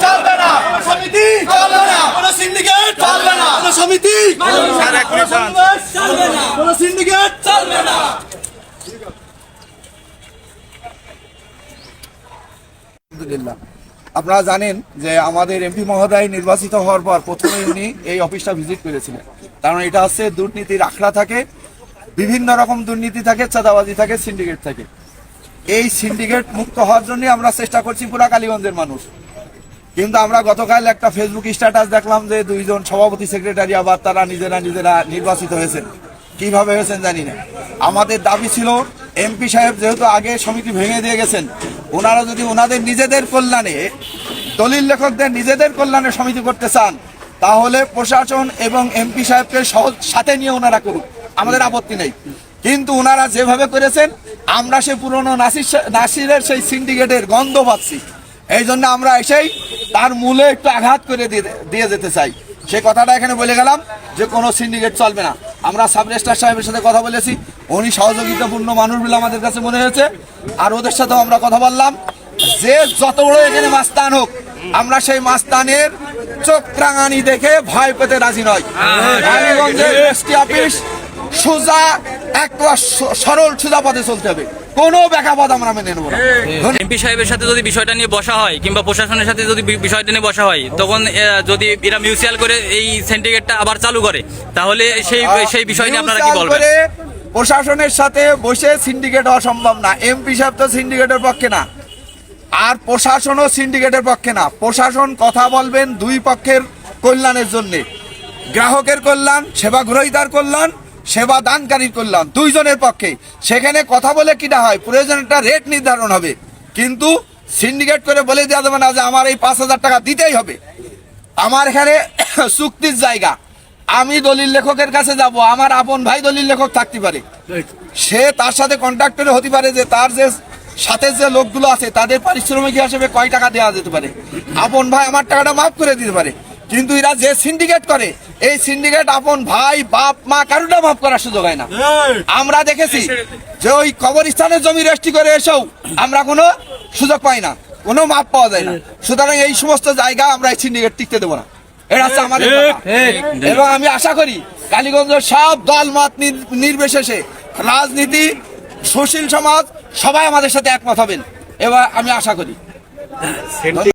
চলবে না, সমিতি চলবে না, কোনো সিন্ডিকেট চলবে না, কোনো সমিতি চলবে না, কোনো সিন্ডিকেট চলবে না। আলহামদুলিল্লাহ, আপনারা জানেন যে আমাদের এমপি মহোদয় নির্বাচিত হওয়ার পর প্রথমে উনি এই অফিসটা ভিজিট করেছিলেন। কারণ এটা হচ্ছে দুর্নীতির আখড়া থাকে, বিভিন্ন রকম দুর্নীতি থাকে, চাঁদাবাজি থাকে, সিন্ডিকেট থাকে। এই সিন্ডিকেট মুক্ত হওয়ার জন্য আমরা চেষ্টা করছি পুরা কালীগঞ্জের মানুষ। কিন্তু আমরা গতকাল একটা ফেসবুক স্ট্যাটাস দেখলাম যে দুইজন সভাপতি সেক্রেটারি আবার তারা নিজেরা নির্বাচিত হয়েছেন। কিভাবে হয়েছেন জানি না। আমাদের দাবি ছিল এমপি সাহেব যেহেতু আগে সমিতি ভেঙে দিয়ে গেছেন, ওনারা যদি ওনাদের নিজেদের কল্যাণে, দলিল লেখকদের নিজেদের কল্যাণে সমিতি করতে চান, তাহলে প্রশাসন এবং এমপি সাহেবকে সাথে নিয়ে ওনারা করুক, আমাদের আপত্তি নেই। কিন্তু ওনারা যেভাবে করেছেন, আমরা সে পুরনো নাসিরের সেই সিন্ডিকেটের গন্ধ পাচ্ছি। এই জন্য আমরা এসেই তার মূলে একটু আঘাত করে দিয়ে যেতে চাই। সে কথাটা এখানে বলে গেলাম যে কোনো সিন্ডিকেট চলবে না। আমরা সাব রেজিস্ট্রার সাহেবের সাথে কথা বলেছি, উনি সহযোগিতাপূর্ণ মানুষ বলে আমাদের কাছে মনে হয়েছে। আর ওদের সাথেও আমরা কথা বললাম যে যত বড় এখানে মাস্তান হোক, আমরা সেই মাস্তানের চোখ রাঙানি দেখে ভয় পেতে রাজি নয়। কালীগঞ্জের এসটি অফিস সোজা একটা সরল সোজা পথে চলতে হবে, কোনো ব্যাখ্যাপথ আমরা মেনে নেব না। এমপি সাহেবের সাথে যদি বিষয়টা নিয়ে বসা হয় কিংবা প্রশাসনের সাথে যদি বিষয়টা নিয়ে বসা হয়, তখন যদি এরা মিউচুয়াল করে এই সিন্ডিকেটটা আবার চালু করে, তাহলে সেই বিষয় নিয়ে আপনারা কি বলবেন? প্রশাসনের সাথে বসে সিন্ডিকেট হওয়া সম্ভব না। এমপি সাহেব তো সিন্ডিকেটের পক্ষে না, আর প্রশাসনও সিন্ডিকেটের পক্ষে না। প্রশাসন কথা বলবেন দুই পক্ষের কল্যাণের জন্য, গ্রাহকের কল্যাণ, সেবা গ্রহীতার কল্যাণ, সেবা দানকারীর কল্যাণ, দুইজনের পক্ষে। সেখানে কথা বলে কিনা হয়, প্রয়োজন একটা রেট নির্ধারণ হবে। কিন্তু সিন্ডিকেট করে বলে দেওয়া যাবে না যে আমার এই 5,000 টাকা দিতেই হবে। আমার এখানে চুক্তির জায়গা, আমি দলিল লেখকের কাছে যাব, আমার আপন ভাই দলিল লেখক থাকতে পারে, সে তার সাথে কন্ট্যাক্ট করে হতে পারে যে তার যে সাথে যে লোকগুলো আছে তাদের পারিশ্রমিক হিসেবে কয় টাকা দেওয়া যেতে পারে, আপন ভাই আমার টাকাটা মাফ করে দিতে পারে। কিন্তু এরা যে সিন্ডিকেট করে, এই সিন্ডিকেট আপন ভাই বাপ মা কারুটা মাফ করার সুযোগ হয় না। আমরা দেখেছি যে ওই কবরস্থানের জমি রেজিস্ট্রি করে এসেও আমরা কোনো সুযোগ পাই না, কোনো মাপ পাওয়া যায় না। সুতরাং এই সমস্ত জায়গা আমরা এই সিন্ডিকেট টিকতে দেবো না, এটা হচ্ছে আমাদের কথা। এবং আমি আশা করি কালীগঞ্জের সব দল মত নির্বিশেষে, রাজনীতি, সুশীল সমাজ সবাই আমাদের সাথে একমত হবেন, এবার আমি আশা করি।